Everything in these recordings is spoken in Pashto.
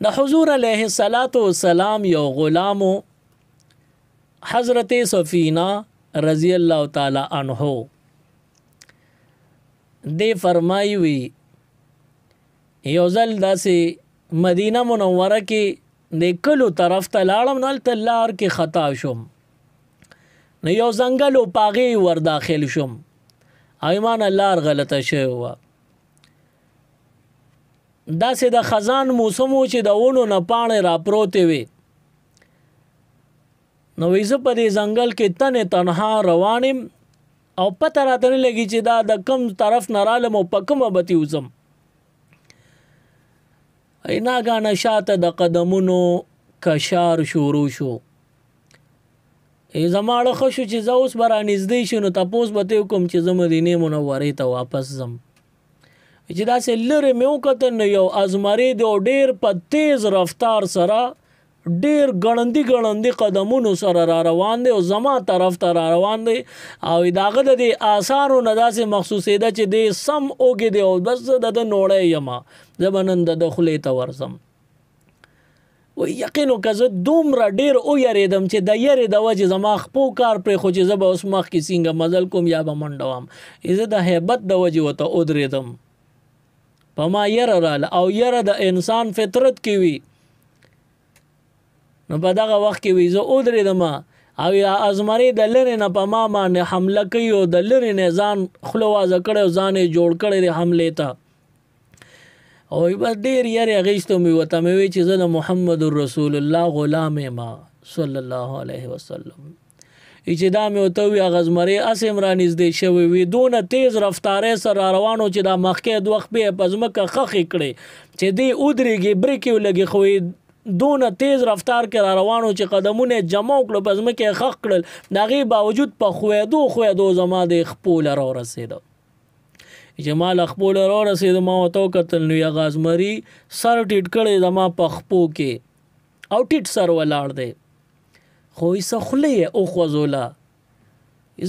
د حضور علیه السلام یو غلامو حضرت سفینہ رضی الله تعالی عنہ دی فرمایي وی یو ځل داسې مدینه منوره کې د کلو طرف ته لاړم نو هلته لار کې خطا شوم نو یو ځنګل و پاغې ور داخل شوم او ایمان لار غلطه شوې وه داسې د خزان موسم و چې د ونو نه پاڼې راپروتې وې نو وی زه په دې ځنګل کې تنې تنها روان یم او پته راته نه لګي چې دا د کم طرف نه رالم او په کومه به تېوځم ناګانه شاته د قدمونو کشار شروع شو زما اړه ښه شو چې زه اوس به رانږدې شي نو تپوس به ته وکړم چې زه مدینې منورې ته واپس ځم چې داسې لرې مې وکتل نو یو ازمرې دی او ډېر په تیز رفتار سره ډېر ګړندي قدمونو سره را روان دی او زما طرف ته را روان دی او د هغه د دې آثارو نه داسې محسوسېده چې دی سم اوږې دی او بس زه د ده نوړی یم زه به نن د ده خولې ته ورځم یقین وکړه زه دومره ډېر ویرېدم چې د یرې د وجې زما خپو کار پرېښو چې زه به اوس مخکې څنګه مزل کوم یا به منډه وم زه د هیبت د وجې ورته ودرېدم په ما یره راله او یره د انسان فطرت کې وي نو په دغه وخت کې وي زه ودرېدم او یا ازمرې د لرې نه په ما باندې حمله کوي او د لرې نه ځان خوله وازه کړی او ځان یې جوړ کړی دی حملې ته او بس ډېر یارې اخیستو مې ورته مې وی چې زه د محمد رسول الله غلام یم صلی الله علیه وسلم چې دا مې ورته ووي هغه زمرې هسې هم رانږدې شوی وي دونه تیز رفتارۍ سره را روان و چې دا مخکې دوه خپې یې په ځمکه خښې کړې چې دی ودرېږي برېکې ولګي خو دونه تیز رفتار کې را روان و چې قدمونه یې جمع کړل په ځمکې یې خښ کړل د هغې باوجود په ښویېدو زما د خپو له راورسېده چې ما له خپو له راورسېده ما ورته وکتل نو هغه زمري سر ټیټ کړی زما په خپو کې او ټیټ سر ولاړ دی خو څه خوله یې وخوځوله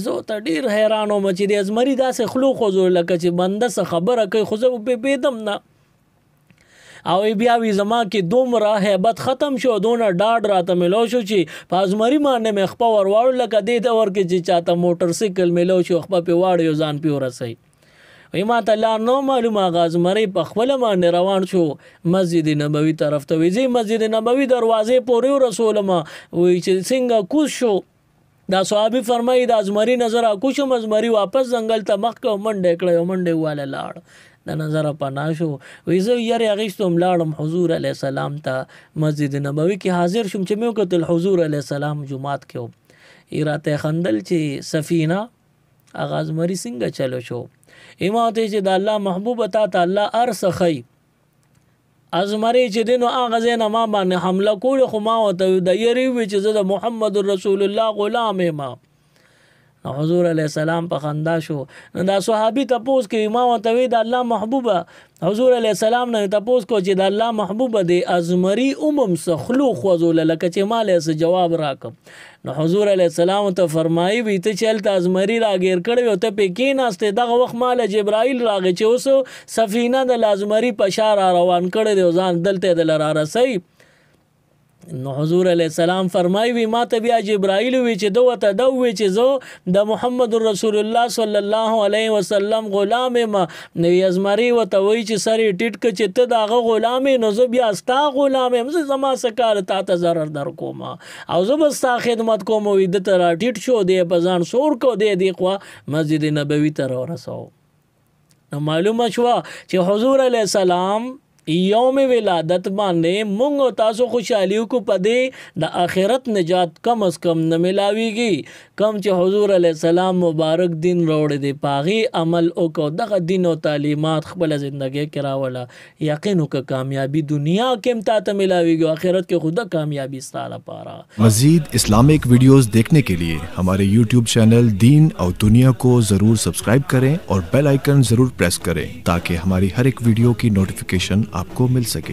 زه ورته ډېر حیران وم چې د زمري داسې خوله وخوځوله لکه چې بنده څه خبره کوي خو زه پوهېدم نه او بیا وی زما کې دومره هیبت ختم شو دونه ډاډ راته میلو شو چې په ازمري باندې مې خپه ورواړو لکه دې دور کې چې چاته موټر سایکل میلو شو خپه پې واړو یو ځان پې ورسوي وی ما ته لا نو معلوم هغه ازمري په خپله باندې روان شو مسجد نبوي طرف ته وی زه مسجد نبوي دروازې پورې ورسولم وی چې څنګه کوز شو دا صحابي فرمایي د ازمري نظر راکوز شوم ازمري واپس ځنګل ته مخ کړه منډه کړه او منډه واله لاړ د نظر پناه شو وی زه یارې اخیستم لاړم حضور علیه السلام ته مسجد نبوي کې حاضر شوم چې مې وکتل حضور علیه السلام جماعت کې و راته خندل چې سفینه هغه ازمري څنګه چلو شو ایما ته چې د الله محبوب تا ته الله ارس خی ازمري چې دینو هغه ځای نه ما باندې حمله کول خو ما ورته د یری وی چې زه د محمد رسول الله غلام یم حضور علیه السلام په خندا شو نو دا صحابي تپوس کوي ما ورته وی د الله محبوبه حضور علیه السلام نه تپوس کو چې د الله محبوبه د ازمري څه خلو خوځوله لکه چې ما له څه جواب راکم نو حضور علیه السلام ته فرمایي وی ته چې هلته ازمري راګیر کړی او ته پې کېناستې دغه وخت ما له جبرایل راغی چې اوس سفینه د ازمري په شا را روان کړی دی او ځان دلته یې دله را رسوي نو حضور علیه السلام فرمایي وي ما ته بیا جبرائیل وی چې دو ته دو وی چې زه د محمد رسول الله صلی الله علیه وسلم غلام یم نو ازمري ورته وایي چې سر یې ټیټ که چې ته د هغه غلام یې نو زه بیا ستا غلام یم زه زما څه کار تا ته ضرر در کوم او زه به ستا خدمت کوم وي ده ته را ټیټ شو دی په ځان سور کو دی خوا مسجد نبوي ته راورسوه نو معلومه شوه چې حضور علیه السلام یوم ولادت باندې مونږ تاسو خوشحالیو کو پدې د آخرت نجات کم از کم نه ملاويږي کم چې حضور علی السلام مبارک دین روړ دی پاغي عمل او کو دغه دین او تعلیمات خپل ژوندۍ کې راولا یقینو که کامیابی دنیا کې ته ملاويږي آخرت کې خود کامیابی ستاره پاره مزید Islamic videos देखने के लिए हमारे YouTube चैनल दीन और दुनिया को जरूर सब्सक्राइब करें और बेल आइकन जरूर प्रेस करें ताकि हमारी हर एक वीडियो की नोटिफिकेशन आपको मिल सके।